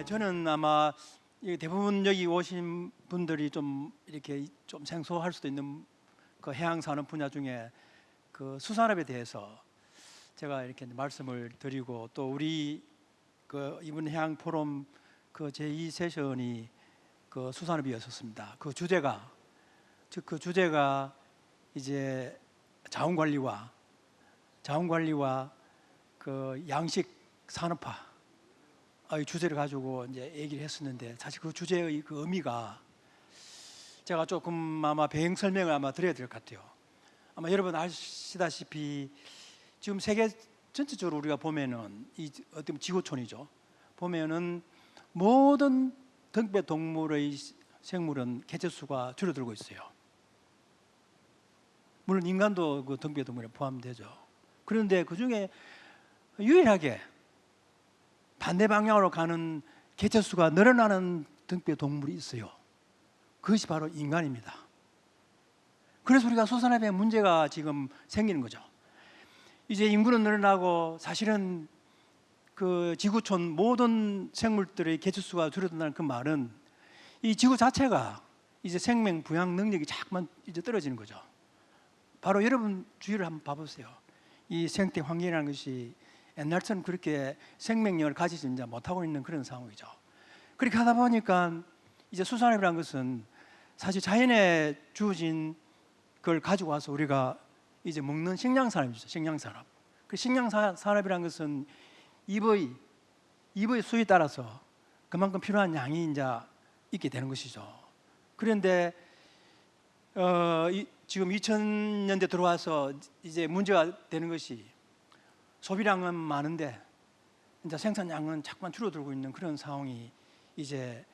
저는 아마 대부분 여기 오신 분들이 좀 이렇게 좀 생소할 수도 있는 그 해양산업 분야 중에 그 수산업에 대해서 제가 이렇게 말씀을 드리고, 또 우리 그 이번 해양 포럼 그 제2 세션이 그 수산업이었었습니다. 그 주제가 이제 자원관리와 그 양식 산업화 주제를 가지고 이제 얘기를 했었는데, 사실 그 주제의 그 의미가 제가 조금 아마 배경 설명을 아마 드려야 될 것 같아요. 아마 여러분 아시다시피 지금 세계 전체적으로 우리가 보면은 이 어떤 지구촌이죠. 보면은 모든 등배 동물의 생물은 개체수가 줄어들고 있어요. 물론 인간도 그 등배 동물에 포함되죠. 그런데 그 중에 유일하게 반대 방향으로 가는 개체수가 늘어나는 등배 동물이 있어요. 그것이 바로 인간입니다. 그래서 우리가 수산업에 문제가 지금 생기는 거죠. 이제 인구는 늘어나고 사실은 그 지구촌 모든 생물들의 개체수가 줄어든다는 그 말은 이 지구 자체가 이제 생명 부양 능력이 자꾸만 이제 떨어지는 거죠. 바로 여러분 주위를 한번 봐보세요. 이 생태 환경이라는 것이 옛날처럼 그렇게 생명력을 가지지 못하고 있는 그런 상황이죠. 그렇게 하다 보니까 이제 수산업이라는 것은 사실 자연에 주어진 걸 가지고 와서 우리가 이제 먹는 식량산업이죠. 식량산업. 그 식량산업이라는 것은 입의 수에 따라서 그만큼 필요한 양이 이제 있게 되는 것이죠. 그런데 지금 2000년대 들어와서 이제 문제가 되는 것이 소비량은 많은데 이제 생산량은 자꾸만 줄어들고 있는 그런 상황이 이제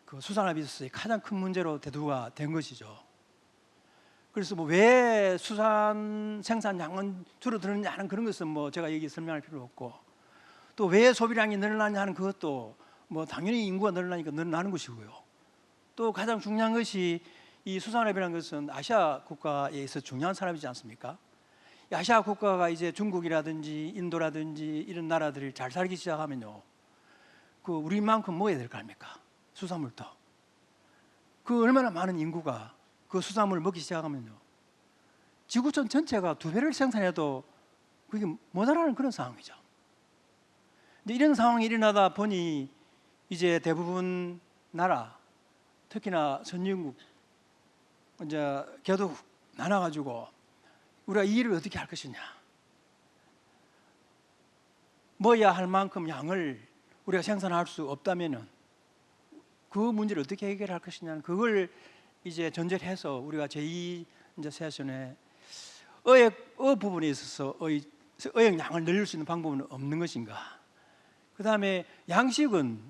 그 수산업에 있어서 가장 큰 문제로 대두가 된 것이죠. 그래서 뭐 왜 수산 생산량은 줄어드느냐 하는 그런 것은 뭐 제가 여기 설명할 필요 없고, 또 왜 소비량이 늘어나냐 하는 그것도 뭐 당연히 인구가 늘어나니까 늘어나는 것이고요. 또 가장 중요한 것이 이 수산업이라는 것은 아시아 국가에 있어 중요한 산업이지 않습니까? 아시아 국가가 이제 중국이라든지 인도라든지 이런 나라들이 잘 살기 시작하면요, 그 우리만큼 먹어야 될 거 아닙니까? 수산물도. 그 얼마나 많은 인구가 그 수산물을 먹기 시작하면요, 지구촌 전체가 2배를 생산해도 그게 모자라는 그런 상황이죠. 근데 이런 상황이 일어나다 보니 이제 대부분 나라, 특히나 선진국, 이제 개도국 나눠가지고 우리가 이 일을 어떻게 할 것이냐, 먹어야 할 만큼 양을 우리가 생산할 수 없다면은 그 문제를 어떻게 해결할 것이냐는 그걸 이제 전제를 해서 우리가 제2 이제 세션에 어획 부분에 있어서 어획량을 늘릴 수 있는 방법은 없는 것인가, 그 다음에 양식은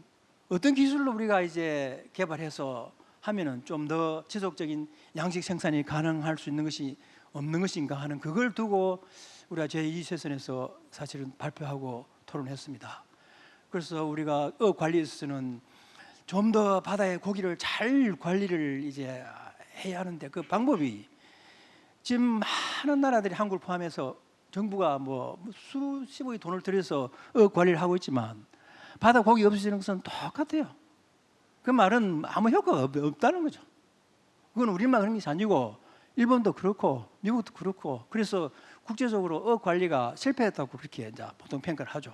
어떤 기술로 우리가 이제 개발해서 하면은 좀 더 지속적인 양식 생산이 가능할 수 있는 것이 없는 것인가 하는 그걸 두고 우리가 제2 세션에서 사실은 발표하고 토론했습니다. 그래서 우리가 어업 관리에 있어서는 좀 더 바다의 고기를 잘 관리를 이제 해야 하는데, 그 방법이 지금 많은 나라들이 한국을 포함해서 정부가 뭐 수십억의 돈을 들여서 어업 관리를 하고 있지만 바다 고기 없어지는 것은 똑같아요. 그 말은 아무 효과가 없다는 거죠. 그건 우리만 그런 것이 아니고 일본도 그렇고 미국도 그렇고, 그래서 국제적으로 어업 관리가 실패했다고 그렇게 이제 보통 평가를 하죠.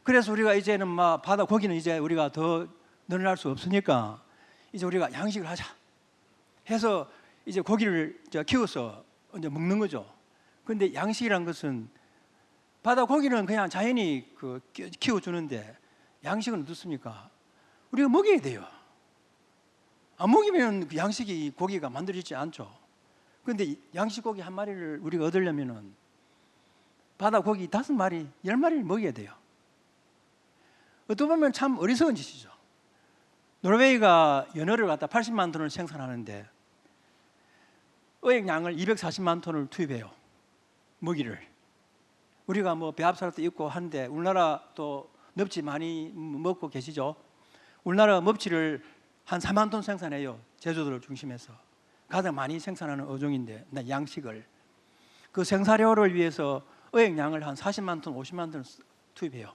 그래서 우리가 이제는 막 바다 고기는 이제 우리가 더 늘어날 수 없으니까 이제 우리가 양식을 하자 해서 이제 고기를 키워서 이제 먹는 거죠. 그런데 양식이란 것은 바다 고기는 그냥 자연히 그 키워주는데 양식은 어떻습니까? 우리가 먹여야 돼요. 안 먹이면 그 양식이 고기가 만들어지지 않죠. 그런데 양식 고기 한 마리를 우리가 얻으려면은 바다 고기 5마리, 10마리를 먹여야 돼요. 어떻게 보면 참 어리석은 짓이죠. 노르웨이가 연어를 갖다 80만 톤을 생산하는데 어획량을 240만 톤을 투입해요. 먹이를. 우리가 뭐 배합사도 있고 한데 우리나라 또 넙치 많이 먹고 계시죠? 우리나라 넙치를 한 4만 톤 생산해요. 제주도를 중심해서. 가장 많이 생산하는 어종인데 양식을. 그 생사료를 위해서 어획량을 한 40만 톤, 50만 톤 투입해요.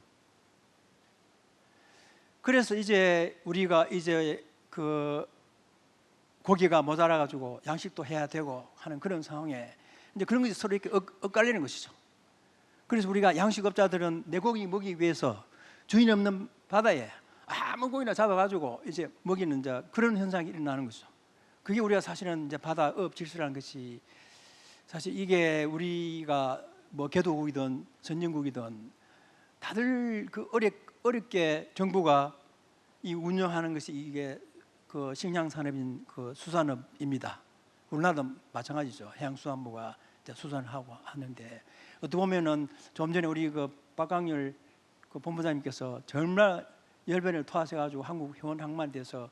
그래서 이제 우리가 이제 그 고기가 모자라 가지고 양식도 해야 되고 하는 그런 상황에 이제 그런 것이 서로 이렇게 엇갈리는 것이죠. 그래서 우리가 양식업자들은 내 고기 먹이기 위해서 주인 없는 바다에 아무 고기나 잡아가지고 이제 먹이는 이제 그런 현상이 일어나는 거죠. 그게 우리가 사실은 이제 바다업 질서라는 것이 사실 이게 우리가 뭐 개도국이든 선진국이든 다들 그 어렵게 정부가 이 운영하는 것이 이게 그 식량산업인 그 수산업입니다. 우리나라도 마찬가지죠. 해양수산부가 이제 수산하고 하는데 어떻게 보면은 좀 전에 우리 그 박광렬 그 본부장님께서 정말 열변을 토하셔가지고 한국 회원 항만대에서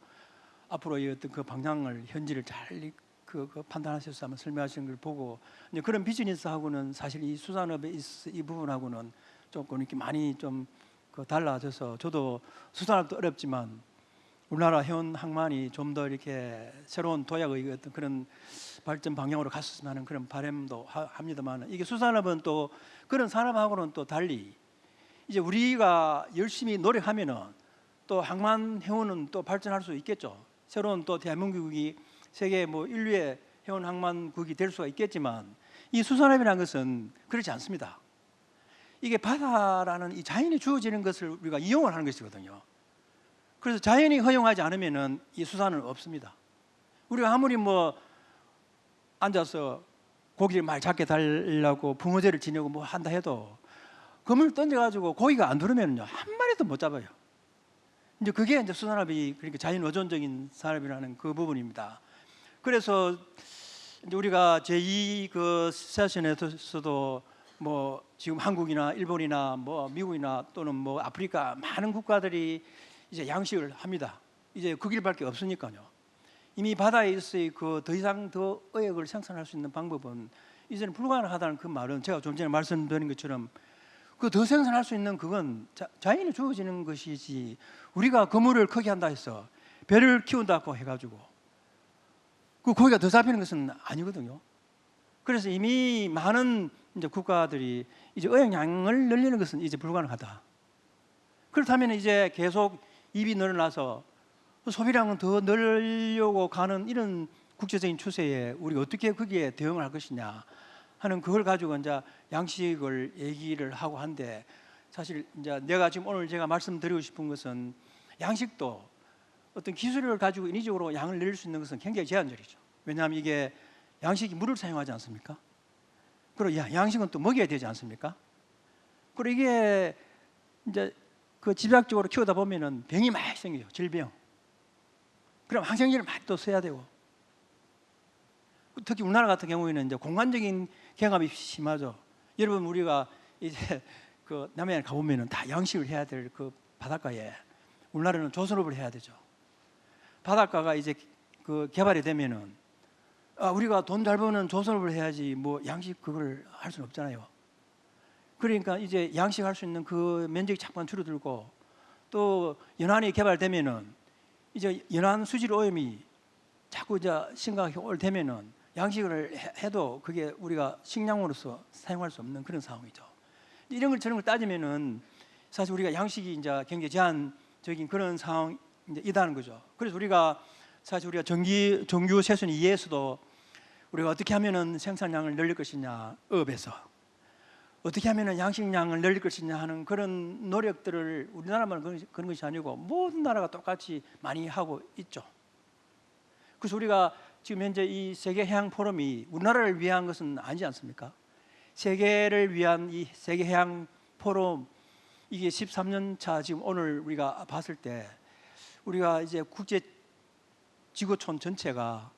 앞으로 이 어떤 그 방향을 현지를 잘 그 판단하셔서 한번 설명하시는 걸 보고 이제 그런 비즈니스하고는 사실 이 수산업의 이 부분하고는 조금 이렇게 많이 좀 그 달라져서 저도 수산업도 어렵지만 우리나라 해운 항만이 좀 더 이렇게 새로운 도약의 어떤 그런 발전 방향으로 갔으면 하는 그런 바람도 합니다만 이게 수산업은 또 그런 산업하고는 또 달리 이제 우리가 열심히 노력하면은 또 항만 해운은 또 발전할 수 있겠죠. 새로운 또 대한민국이 세계 뭐 인류의 해운 항만국이 될 수가 있겠지만 이 수산업이라는 것은 그렇지 않습니다. 이게 바다라는 이 자연이 주어지는 것을 우리가 이용을 하는 것이거든요. 그래서 자연이 허용하지 않으면은 이 수산은 없습니다. 우리가 아무리 뭐 앉아서 고기를 많이 잡게 달라고 붕어제를 지내고 뭐 한다 해도 그물 던져가지고 고기가 안 들으면요 한 마리도 못 잡아요. 이제 그게 이제 수산업이 그러니까 자연 의존적인 산업이라는 그 부분입니다. 그래서 이제 우리가 제2 그 세션에서도 뭐 지금 한국이나 일본이나 뭐 미국이나 또는 뭐 아프리카 많은 국가들이 이제 양식을 합니다. 이제 그 길밖에 없으니까요. 이미 바다에 있어의 그 더 이상 더 어획을 생산할 수 있는 방법은 이제는 불가능하다는 그 말은 제가 좀 전에 말씀드린 것처럼 그 더 생산할 수 있는 그건 자연이 주어지는 것이지 우리가 그물을 크게 한다 해서 배를 키운다고 해가지고 그 고기가 더 잡히는 것은 아니거든요. 그래서 이미 많은 이제 국가들이 이제 어획량을 늘리는 것은 이제 불가능하다. 그렇다면 이제 계속 입이 늘어나서 소비량은 더 늘려고 가는 이런 국제적인 추세에 우리가 어떻게 거기에 대응을 할 것이냐 하는 그걸 가지고 이제 양식을 얘기를 하고 한데 사실 이제 내가 지금 오늘 제가 말씀드리고 싶은 것은 양식도 어떤 기술을 가지고 인위적으로 양을 늘릴 수 있는 것은 굉장히 제한적이죠. 왜냐하면 이게 양식이 물을 사용하지 않습니까? 그리고 양식은 또 먹여야 되지 않습니까? 그리고 이게 이제 그 집약적으로 키우다 보면은 병이 많이 생겨요. 질병. 그럼 항생제를 많이 또 써야 되고. 특히 우리나라 같은 경우에는 이제 공간적인 경합이 심하죠. 여러분 우리가 이제 그 남해안 가보면은 다 양식을 해야 될 그 바닷가에 우리나라는 조선업을 해야 되죠. 바닷가가 이제 그 개발이 되면은 우리가 돈 잘 버는 조선업을 해야지 뭐 양식 그걸 할 수는 없잖아요. 그러니까 이제 양식할 수 있는 그 면적이 잠깐 줄어들고 또 연안이 개발되면은 이제 연안 수질 오염이 자꾸 이제 심각하게 올 되면은 양식을 해도 그게 우리가 식량으로서 사용할 수 없는 그런 상황이죠. 이런 걸 저런 걸 따지면은 사실 우리가 양식이 이제 굉장히 제한적인 그런 상황이다는 거죠. 그래서 우리가 사실 우리가 정규 세션 2에서도 우리가 어떻게 하면은 생산량을 늘릴 것이냐 업에서 어떻게 하면은 양식량을 늘릴 것이냐 하는 그런 노력들을 우리나라만 그런 것이 아니고 모든 나라가 똑같이 많이 하고 있죠. 그래서 우리가 지금 현재 이 세계 해양 포럼이 우리나라를 위한 것은 아니지 않습니까? 세계를 위한 이 세계 해양 포럼 이게 13년 차 지금 오늘 우리가 봤을 때 우리가 이제 국제 지구촌 전체가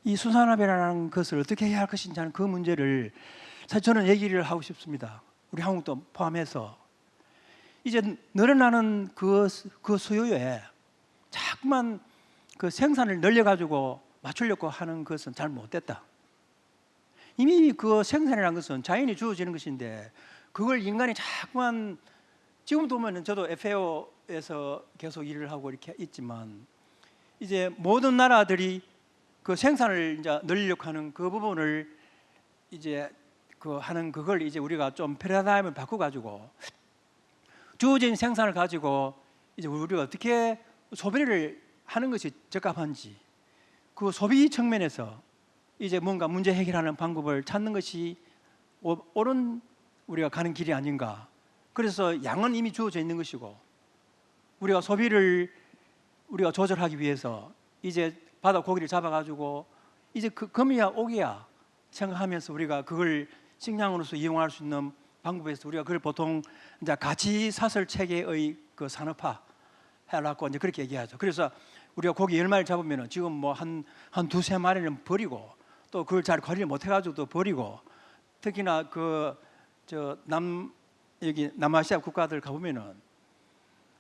이 수산업이라는 것을 어떻게 해야 할 것인지 하는 그 문제를 사실 저는 얘기를 하고 싶습니다. 우리 한국도 포함해서 이제 늘어나는 그 수요에 자꾸만 그 생산을 늘려가지고 맞추려고 하는 것은 잘 못됐다. 이미 그 생산이라는 것은 자연이 주어지는 것인데 그걸 인간이 자꾸만 지금도 보면 저도 FAO에서 계속 일을 하고 이렇게 있지만 이제 모든 나라들이 그 생산을 이제 늘리려고 하는 그 부분을 이제 그 하는 그걸 이제 우리가 좀 패러다임을 바꿔 가지고 주어진 생산을 가지고 이제 우리가 어떻게 소비를 하는 것이 적합한지 그 소비 측면에서 이제 뭔가 문제 해결하는 방법을 찾는 것이 옳은 우리가 가는 길이 아닌가. 그래서 양은 이미 주어져 있는 것이고 우리가 소비를 우리가 조절하기 위해서 이제 바다 고기를 잡아가지고 이제 금이야 오기야 생각하면서 우리가 그걸 식량으로서 이용할 수 있는 방법에서 우리가 그걸 보통 이제 가치 사슬 체계의 그 산업화 해갖고 이제 그렇게 얘기하죠. 그래서 우리가 고기 10마리 잡으면은 지금 뭐 한 두세 마리는 버리고 또 그걸 잘 관리를 못 해가지고 또 버리고 특히나 그 저 여기 남아시아 국가들 가보면은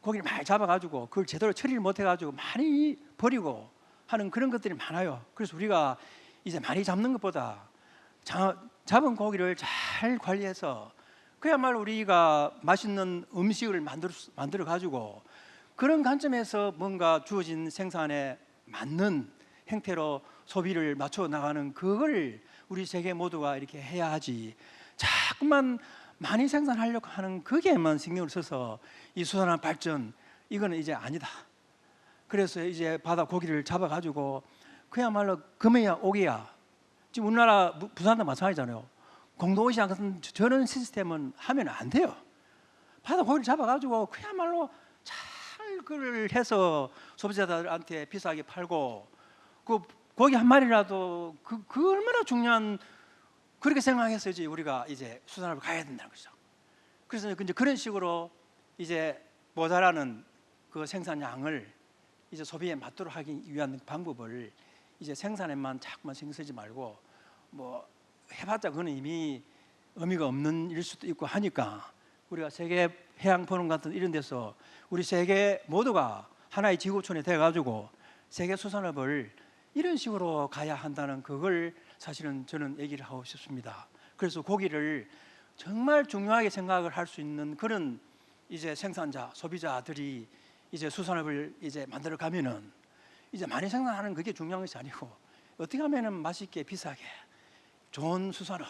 고기를 많이 잡아가지고 그걸 제대로 처리를 못 해가지고 많이 버리고 하는 그런 것들이 많아요. 그래서 우리가 이제 많이 잡는 것보다 잡은 고기를 잘 관리해서 그야말로 우리가 맛있는 음식을 만들어 가지고 그런 관점에서 뭔가 주어진 생산에 맞는 형태로 소비를 맞춰 나가는 그걸 우리 세계 모두가 이렇게 해야 하지. 자꾸만 많이 생산하려고 하는 거기에만 신경을 써서 이 수산업 발전 이거는 이제 아니다. 그래서 이제 바다 고기를 잡아가지고 그야말로 금이야 오기야. 지금 우리나라 부산도 마찬가지잖아요. 공동시장 같은 저런 시스템은 하면 안 돼요. 바다 고기를 잡아가지고 그야말로 잘 그걸 해서 소비자들한테 비싸게 팔고 그 고기 한 마리라도 그 얼마나 중요한 그렇게 생각해서지 우리가 이제 수산업을 가야 된다는 거죠. 그래서 이제 그런 식으로 이제 모자라는 그 생산량을 이제 소비에 맞도록 하기 위한 방법을 이제 생산에만 자꾸만 신경 쓰지 말고 뭐 해봤자 그거는 이미 의미가 없는 일 수도 있고 하니까 우리가 세계 해양 포럼 같은 이런 데서 우리 세계 모두가 하나의 지구촌이 돼가지고 세계 수산업을 이런 식으로 가야 한다는 그걸 사실은 저는 얘기를 하고 싶습니다. 그래서 고기를 정말 중요하게 생각을 할 수 있는 그런 이제 생산자, 소비자들이 이제 수산업을 이제 만들어 가면은 이제 많이 생산하는 그게 중요한 것이 아니고 어떻게 하면은 맛있게 비싸게 좋은 수산업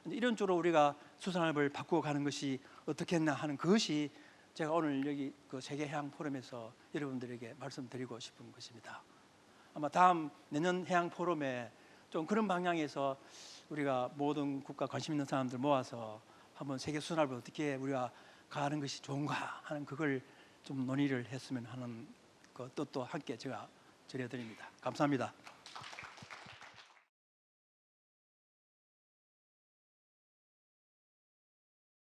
이런 쪽으로 우리가 수산업을 바꾸어 가는 것이 어떻겠나 하는 그것이 제가 오늘 여기 그 세계 해양 포럼에서 여러분들에게 말씀드리고 싶은 것입니다. 아마 다음 내년 해양 포럼에 좀 그런 방향에서 우리가 모든 국가 관심 있는 사람들 모아서 한번 세계 수산업을 어떻게 우리가 가는 것이 좋은가 하는 그걸 좀 논의를 했으면 하는 그 뜻도 함께 제가 전해드립니다. 감사합니다.